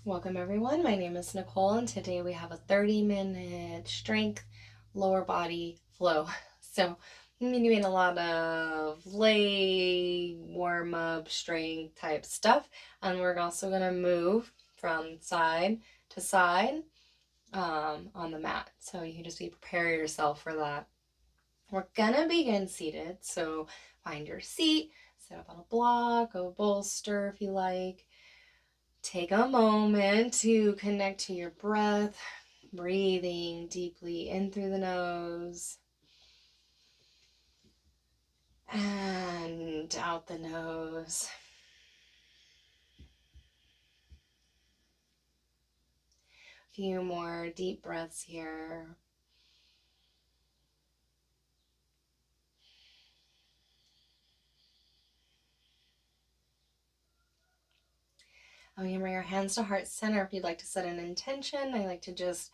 Welcome everyone, my name is Nicole and today we have a 30-minute strength lower body flow. So I'm going to be doing a lot of leg, warm-up, strength type stuff, and we're also going to move from side to side on the mat. So you can just prepare yourself for that. We're going to begin seated, so find your seat, sit up on a block, a bolster if you like. Take a moment to connect to your breath, breathing deeply in through the nose and out the nose. A few more deep breaths here. I'm going to bring our hands to heart center. If you'd like to set an intention, I like to just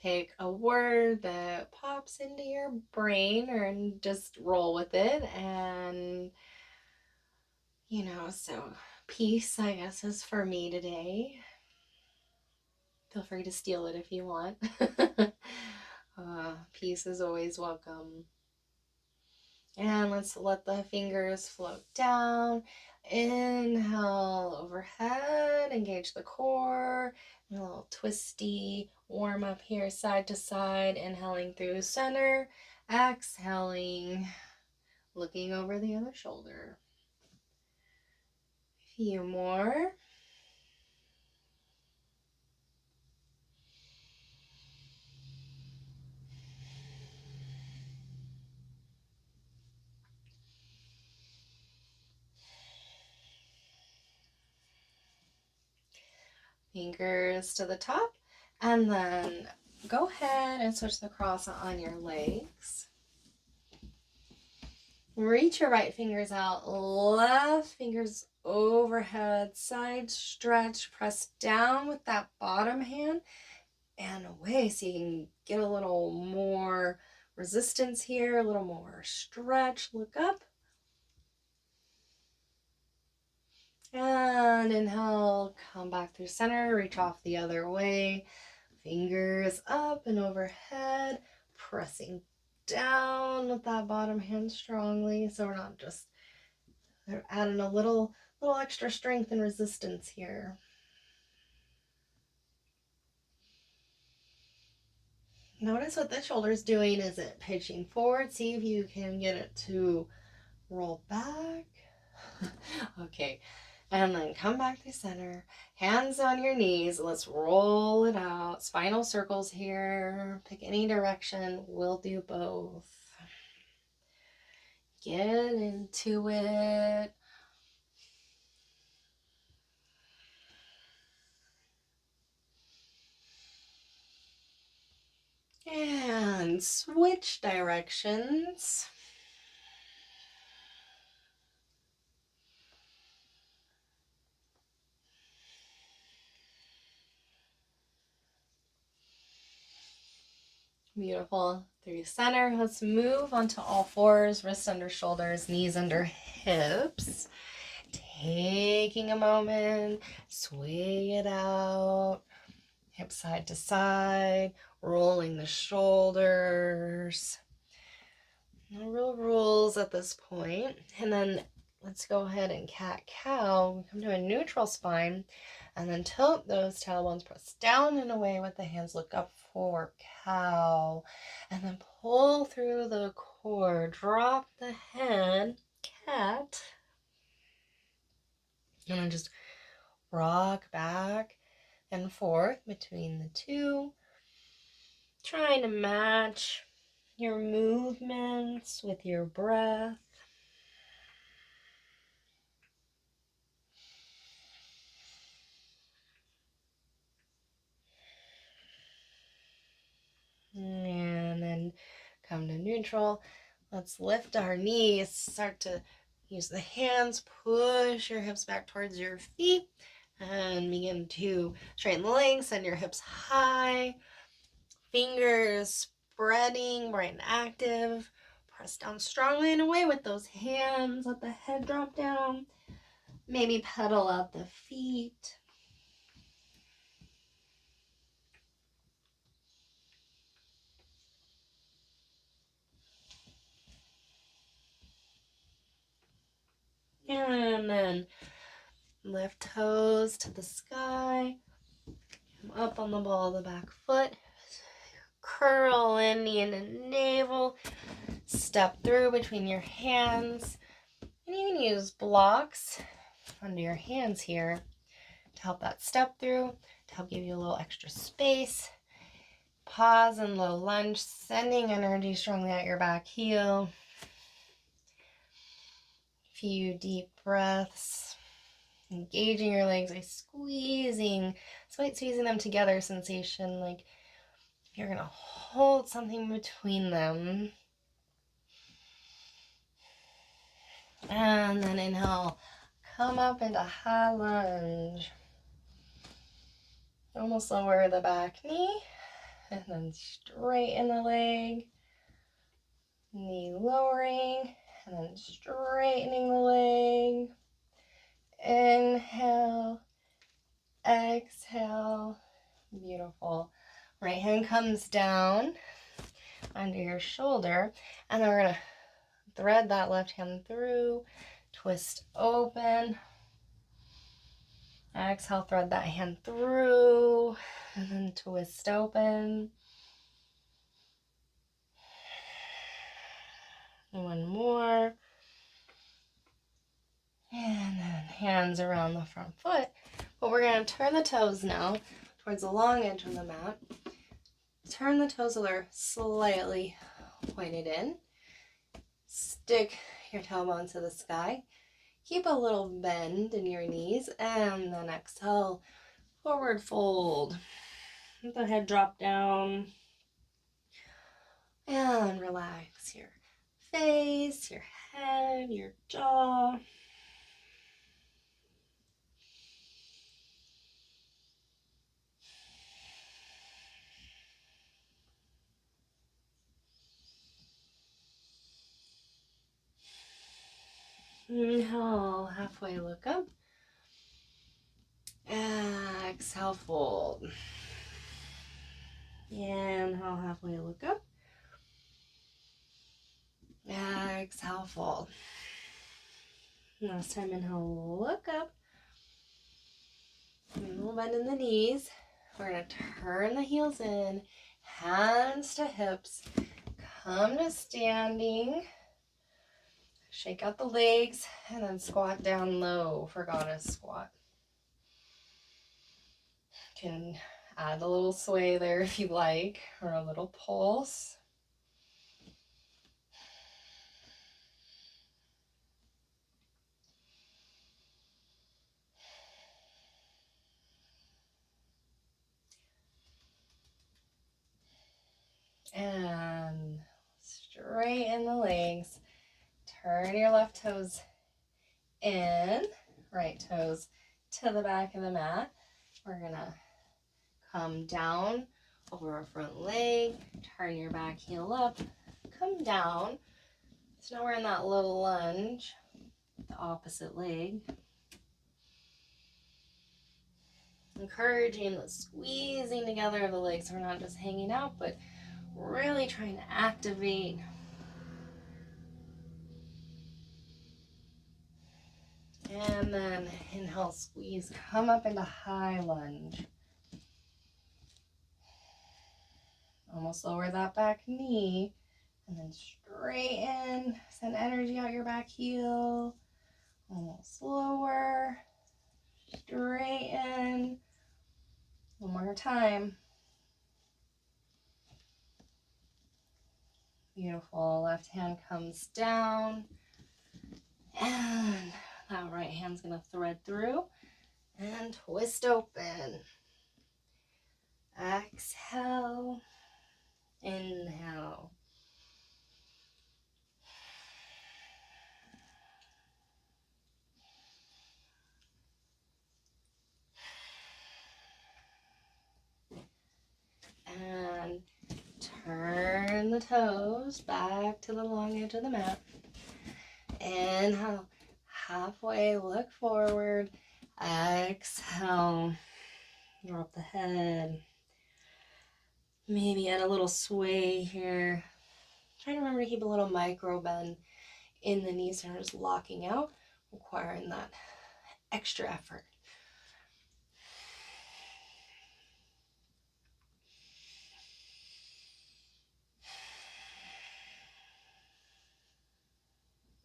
pick a word that pops into your brain or just roll with it. And, so peace, I guess, is for me today. Feel free to steal it if you want. Peace is always welcome. And let's let the fingers float down. Inhale overhead, engage the core. A little twisty warm up here, side to side. Inhaling through center. Exhaling, looking over the other shoulder. A few more. Fingers to the top, and then go ahead and switch the cross on your legs. Reach your right fingers out, left fingers overhead, side stretch, press down with that bottom hand and away so you can get a little more resistance here, a little more stretch. Look up. And inhale, come back through center, reach off the other way. Fingers up and overhead, pressing down with that bottom hand strongly. So we're not just adding a little extra strength and resistance here. Notice what the shoulder's doing. Is it pitching forward? See if you can get it to roll back. Okay. And then come back to center. Hands on your knees. Let's roll it out. Spinal circles here. Pick any direction. We'll do both. Get into it. And switch directions. Beautiful. Through center. Let's move onto all fours, wrists under shoulders, knees under hips. Taking a moment, swing it out, hip side to side, rolling the shoulders. No real rules at this point. And then let's go ahead and cat-cow. We come to a neutral spine and then tilt those tailbones, press down and away with the hands, look up for cow, and then pull through the core, drop the head, cat, and then just rock back and forth between the two, trying to match your movements with your breath. And then come to neutral. Let's lift our knees, start to use the hands, push your hips back towards your feet, and begin to straighten the legs, send your hips high, fingers spreading, bright and active. Press down strongly and away with those hands, let the head drop down, maybe pedal out the feet. And then lift toes to the sky. Come up on the ball of the back foot. Curl in knee into navel. Step through between your hands. And you can use blocks under your hands here to help that step through, to help give you a little extra space. Pause and low lunge, sending energy strongly out your back heel. Few deep breaths. Engaging your legs by squeezing, slight squeezing them together sensation, like you're going to hold something between them. And then inhale, come up into high lunge. Almost lower the back knee, and then straighten the leg. Knee lowering, and then straightening the leg. Inhale, exhale. Beautiful. Right hand comes down under your shoulder, and then we're going to thread that left hand through, twist open. Exhale, thread that hand through, and then twist open. One more. And then hands around the front foot. But we're going to turn the toes now towards the long edge of the mat. Turn the toes so they're slightly pointed in. Stick your tailbone to the sky. Keep a little bend in your knees. And then exhale, forward fold. Let the head drop down. And relax your face, your head, your jaw. Inhale, halfway look up. Exhale, fold. Inhale, halfway look up. Exhale, fold. Last time, inhale, look up. A little bend in the knees. We're going to turn the heels in, hands to hips. Come to standing. Shake out the legs, and then squat down low for goddess squat. You can add a little sway there if you like, or a little pulse. And straighten the legs. Turn your left toes in, right toes to the back of the mat. We're gonna come down over our front leg, turn your back heel up, come down. So now we're in that low lunge, the opposite leg. Encouraging the squeezing together of the legs. We're not just hanging out, but really trying to activate. And then inhale, squeeze, come up into high lunge. Almost lower that back knee, and then straighten, send energy out your back heel. Almost lower, straighten. One more time. Beautiful. Left hand comes down, and that right hand's gonna thread through and twist open. Exhale, inhale. And turn the toes back to the long edge of the mat. Inhale, halfway, look forward. Exhale, drop the head. Maybe add a little sway here. Try to remember to keep a little micro bend in the knees, so we're just locking out. requiring that extra effort.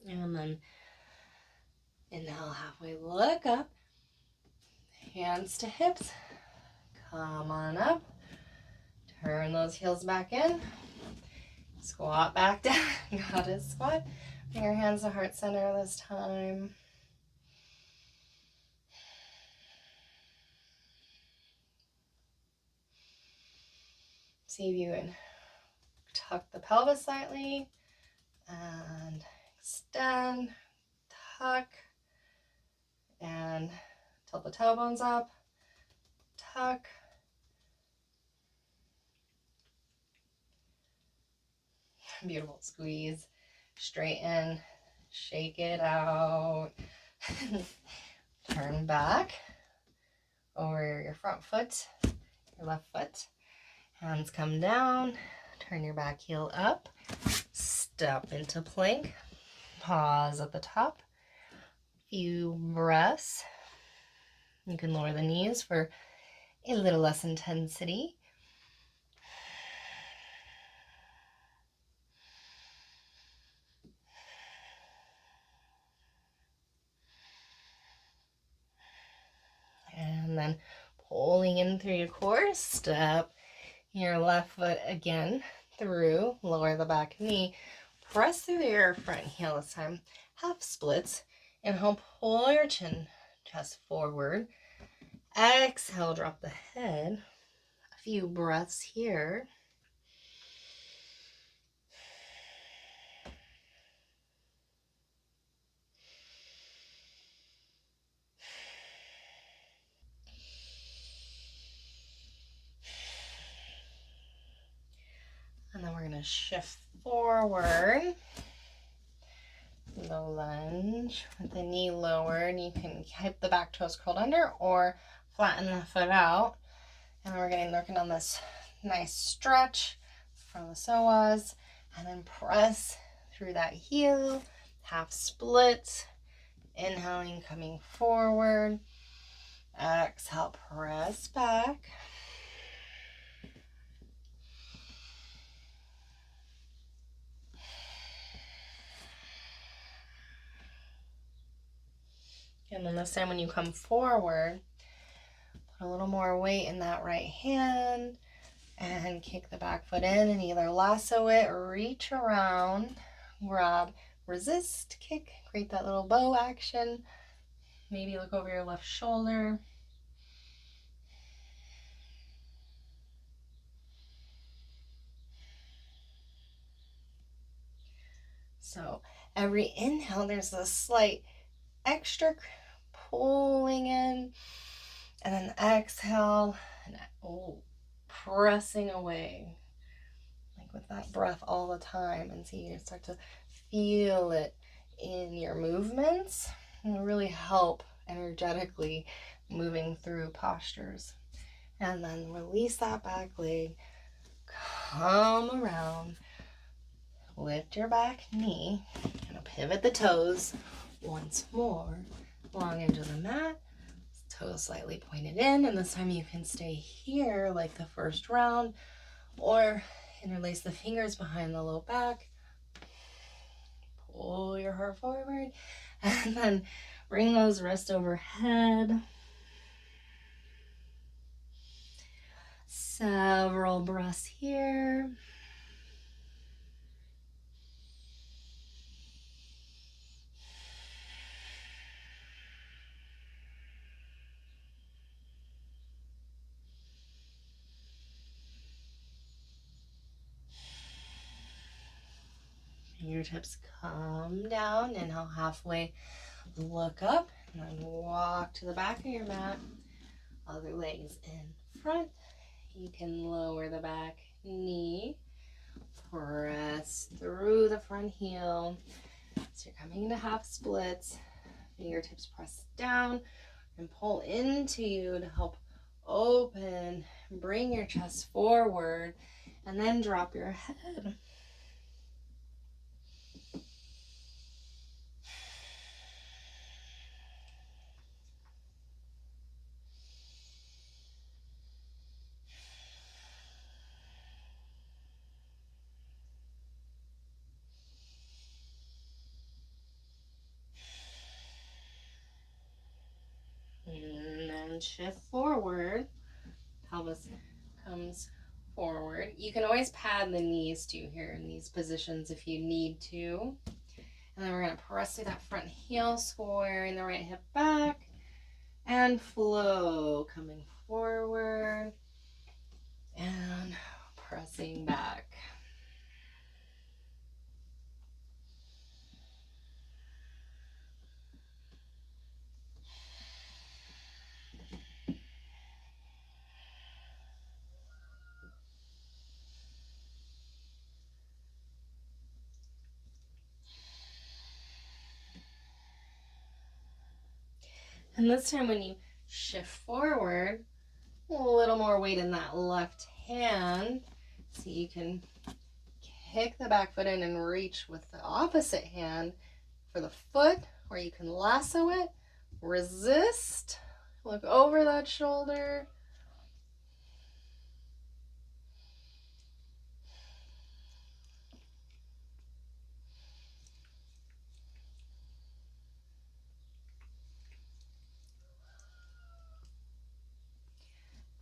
And then inhale, halfway, look up, hands to hips, come on up, turn those heels back in, squat back down, goddess squat, bring your hands to heart center this time. See if you can tuck the pelvis slightly and extend, tuck, and tilt the tailbones up, tuck. Beautiful. Squeeze, straighten, shake it out. Turn back over your front foot, your left foot. Hands come down, turn your back heel up, step into plank, pause at the top, few breaths. You can lower the knees for a little less intensity. And then pulling in through your core, step your left foot again through, lower the back knee, press through your front heel this time, half splits. Inhale, pull your chin, chest forward. Exhale, drop the head. A few breaths here. And then we're going to shift forward. The lunge with the knee lowered. You can keep the back toes curled under or flatten the foot out. And we're working on this nice stretch from the psoas. And then press through that heel. Half split. Inhaling, coming forward. Exhale, press back. And then this time when you come forward, put a little more weight in that right hand and kick the back foot in and either lasso it or reach around, grab, resist, kick, create that little bow action. Maybe look over your left shoulder. So every inhale, there's a slight extra pulling in, and then exhale, and pressing away, like with that breath all the time. And so you start to feel it in your movements and really help energetically moving through postures. And then release that back leg, come around, lift your back knee, and pivot the toes once more. Long edge of the mat, toes slightly pointed in, and this time you can stay here like the first round, or interlace the fingers behind the low back, pull your heart forward, and then bring those wrists overhead. Several breaths here. Fingertips come down, inhale halfway, look up, and then walk to the back of your mat. Other legs in front. You can lower the back knee, press through the front heel. So you're coming into half splits. Fingertips press down and pull into you to help open. Bring your chest forward and then drop your head. then shift forward. Pelvis comes forward. You can always pad the knees too here in these positions if you need to. And then we're going to press through that front heel, squaring the right hip back, and flow, coming forward and pressing back. And this time when you shift forward, a little more weight in that left hand, so you can kick the back foot in and reach with the opposite hand for the foot, or you can lasso it, resist, look over that shoulder.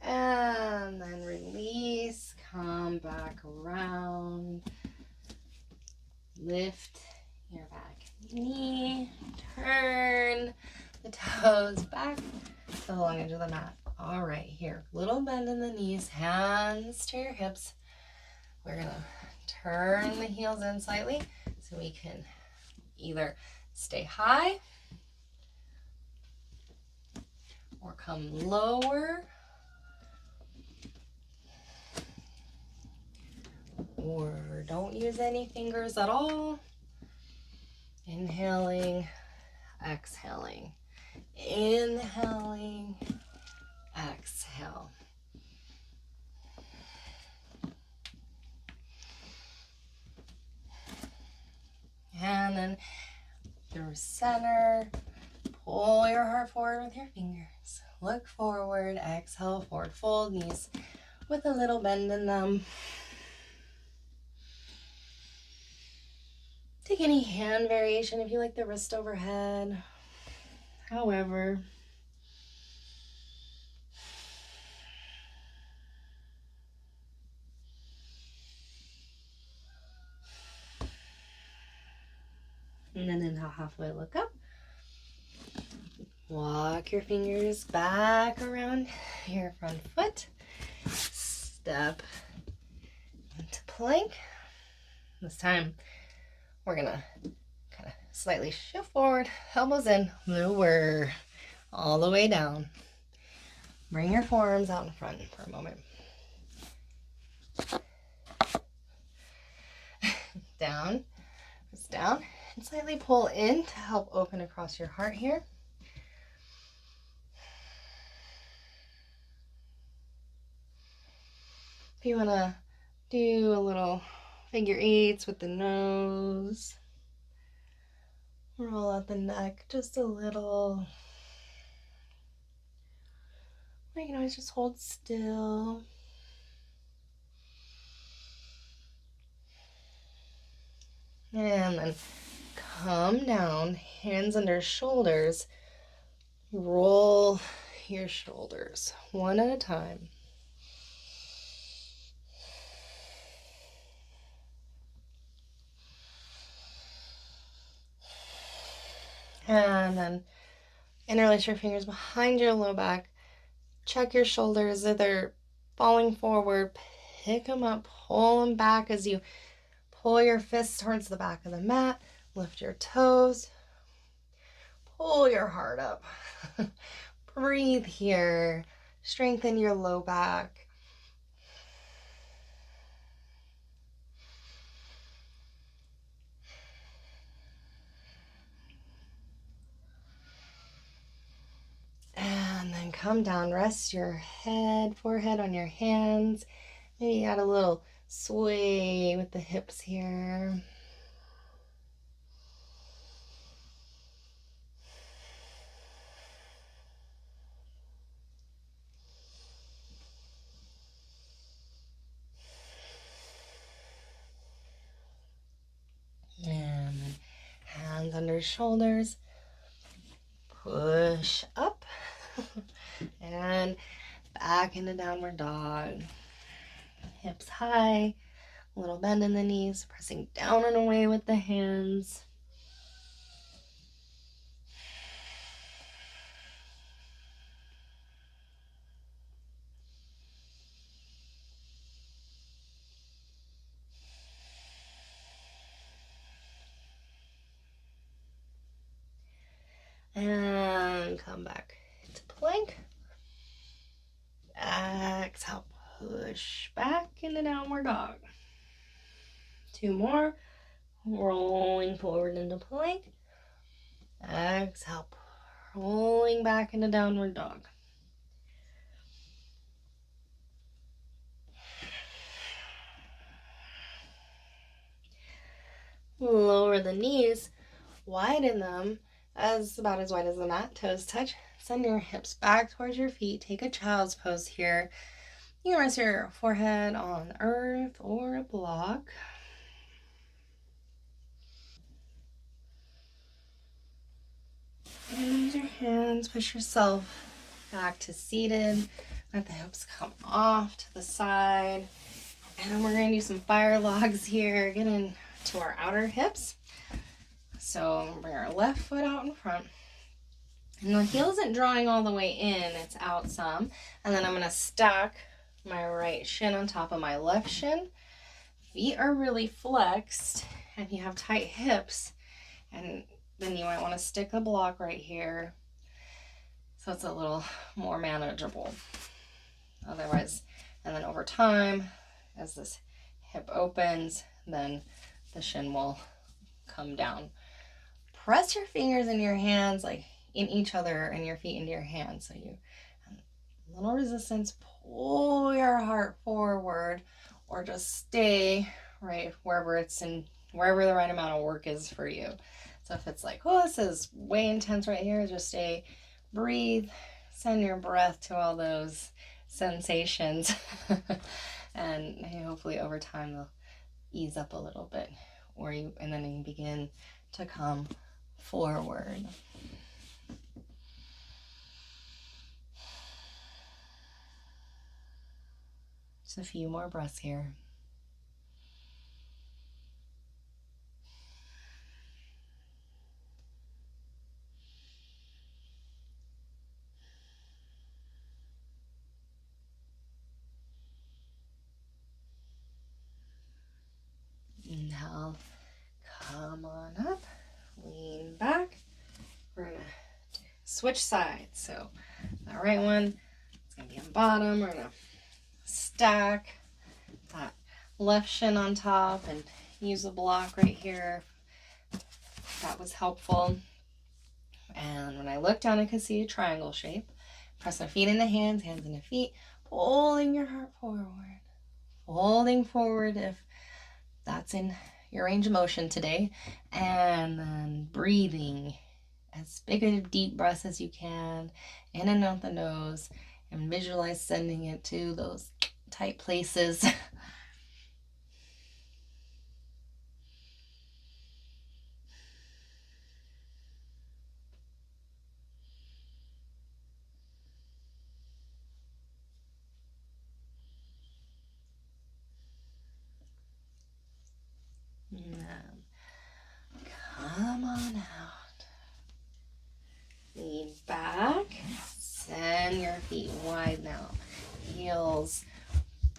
And then release, come back around, lift your back knee, turn the toes back to the long edge of the mat. All right, here, little bend in the knees, hands to your hips. We're gonna turn the heels in slightly so we can either stay high or come lower, or don't use any fingers at all. Inhaling, exhaling, inhaling, exhale. And then through center, pull your heart forward with your fingers. Look forward, exhale, forward fold, knees with a little bend in them. Take any hand variation if you like the wrist overhead. However, and then inhale, halfway look up. Walk your fingers back around your front foot. Step into plank. This time, we're gonna kind of slightly shift forward, elbows in, lower, all the way down. Bring your forearms out in front for a moment. Down, press down, and slightly pull in to help open across your heart here. If you want to do a little figure eights with the nose, roll out the neck just a little. You can always just hold still. And then come down, hands under shoulders. Roll your shoulders one at a time. And then interlace your fingers behind your low back. Check your shoulders. If they're falling forward, pick them up, pull them back as you pull your fists towards the back of the mat. Lift your toes. Pull your heart up. Breathe here. Strengthen your low back. And then come down, rest your head, forehead on your hands. Maybe add a little sway with the hips here. And then hands under shoulders. Push up And back into downward dog. Hips high, a little bend in the knees, pressing down and away with the hands. And come back to plank. Exhale, push back into downward dog. 2 more. Rolling forward into plank. Exhale, rolling back into downward dog. Lower the knees, widen them about as wide as the mat, toes touch. Send your hips back towards your feet. Take a child's pose here. You can rest your forehead on earth or a block. And use your hands, push yourself back to seated. Let the hips come off to the side. And we're going to do some fire logs here. Get into our outer hips. So bring our left foot out in front. And the heel isn't drawing all the way in, it's out some. And then I'm going to stack my right shin on top of my left shin. Feet are really flexed, and you have tight hips. And then you might want to stick a block right here so it's a little more manageable. Otherwise, and then over time, as this hip opens, then the shin will come down. Press your fingers in your hands, like in each other, and your feet into your hands. So you, a little resistance, pull your heart forward, or just stay right wherever it's in, wherever the right amount of work is for you. So if it's like, oh, this is way intense right here, just stay, breathe, send your breath to all those sensations. And hopefully over time they'll ease up a little bit, and then you begin to come forward. Just a few more breaths here. Now come on up, lean back. We're gonna switch sides. So the right one, it's gonna be on bottom. We're gonna stack that left shin on top and use a block right here. That was helpful. And when I look down, I can see a triangle shape. Press my feet into hands, hands into feet, pulling your heart forward. Folding forward if that's in your range of motion today. And then breathing as big a deep breath as you can, in and out the nose, and visualize sending it to those tight places. And come on out. Lean back. Send your feet wide now. Heels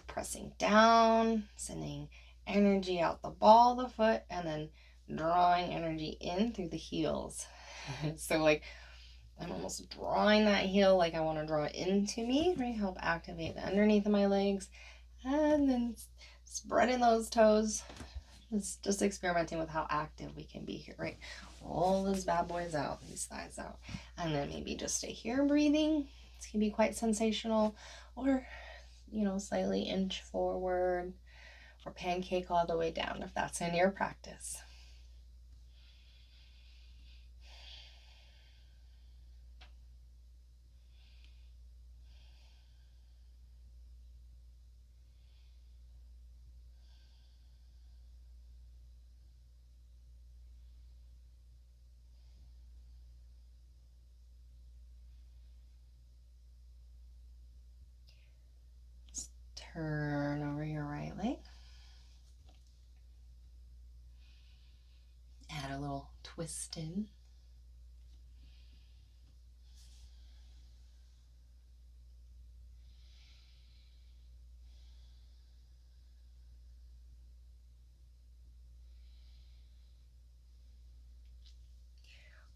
pressing down, sending energy out the ball of the foot, and then drawing energy in through the heels. So like I'm almost drawing that heel like I want to draw it into me, right? Help activate the underneath of my legs. And then spreading those toes. Just experimenting with how active we can be here, right? Roll those bad boys out, these thighs out. And then maybe just stay here breathing. This can be quite sensational. Or, slightly inch forward or pancake all the way down if that's in your practice. Turn over your right leg. Add a little twist in.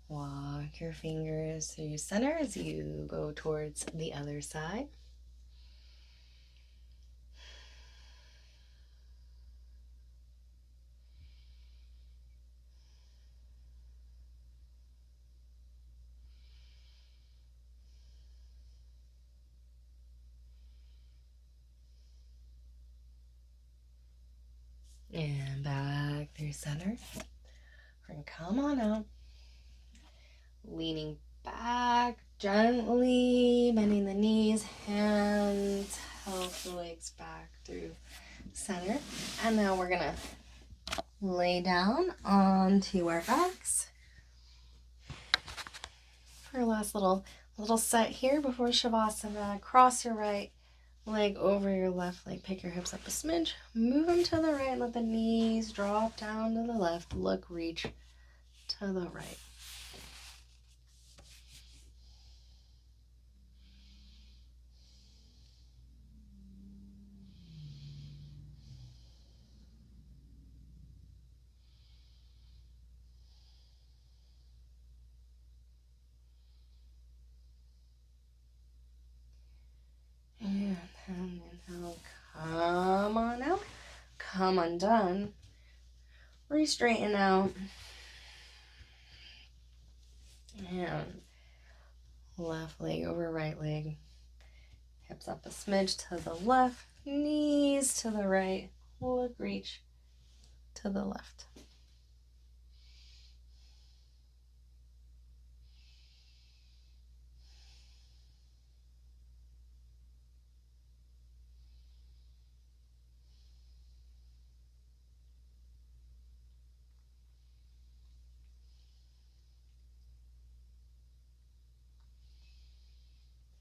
Walk your fingers through center as you go towards the other side. And back through center. And come on out. Leaning back, gently bending the knees, hands help the legs back through center. And now we're gonna lay down onto our backs for our last little set here before Savasana. Cross your right leg over your left leg. Pick your hips up a smidge. Move them to the right. Let the knees drop down to the left. Look, reach to the right. And inhale, come on out. Come undone. Re-straighten out. And left leg over right leg. Hips up a smidge to the left. Knees to the right. Look, reach to the left.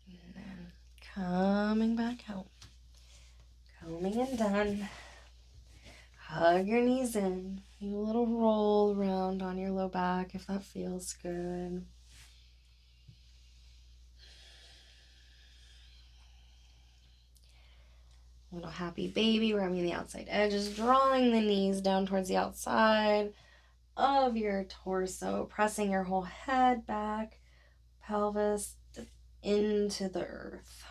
And then coming back out. Coming and done. Hug your knees in. Do a little roll around on your low back if that feels good. Little happy baby, rubbing the outside edges, drawing the knees down towards the outside of your torso, pressing your whole head back, pelvis into the earth.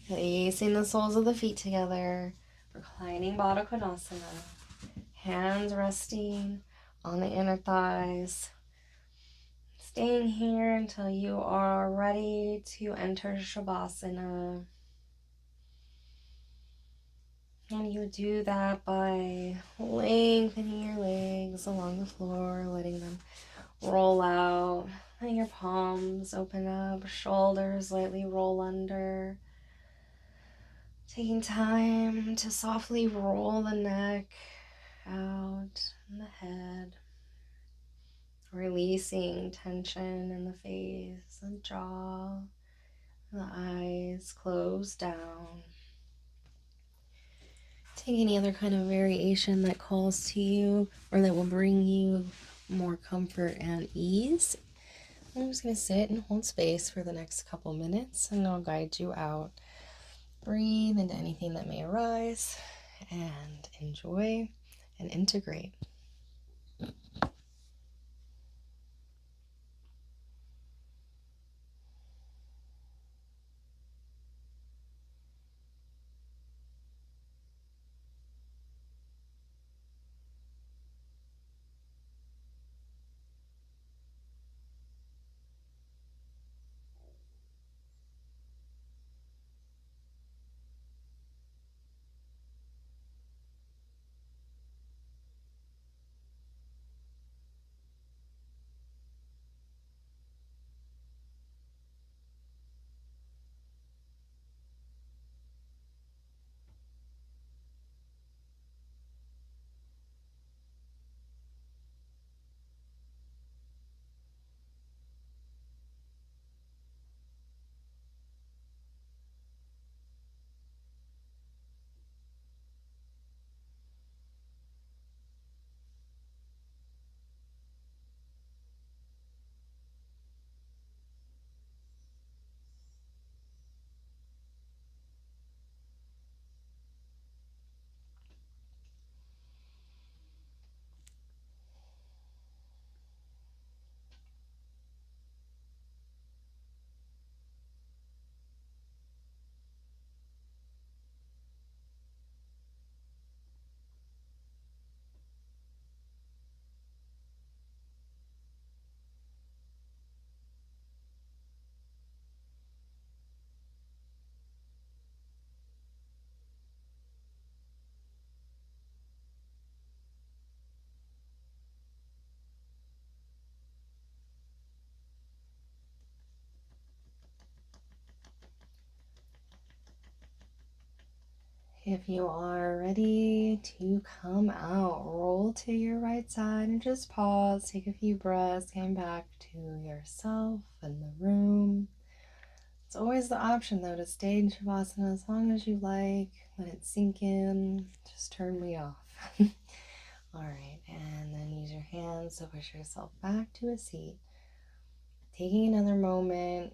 Placing the soles of the feet together, reclining Baddha Konasana, hands resting on the inner thighs. Staying here until you are ready to enter Shavasana. And you do that by lengthening your legs along the floor, letting them roll out, letting your palms open up, shoulders lightly roll under. Taking time to softly roll the neck out and the head. Releasing tension in the face and jaw, the eyes closed down. Take any other kind of variation that calls to you or that will bring you more comfort and ease. I'm just going to sit and hold space for the next couple minutes and I'll guide you out. Breathe into anything that may arise and enjoy and integrate. If you are ready to come out, roll to your right side and just pause. Take a few breaths, come back to yourself and the room. It's always the option though to stay in Shavasana as long as you like. Let it sink in. Just turn me off. Alright, and then use your hands to push yourself back to a seat. Taking another moment.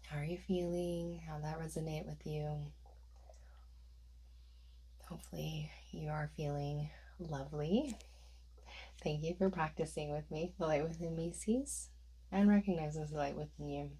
How are you feeling? How that resonate with you? Hopefully you are feeling lovely. Thank you for practicing with me. The light within me sees and recognizes the light within you.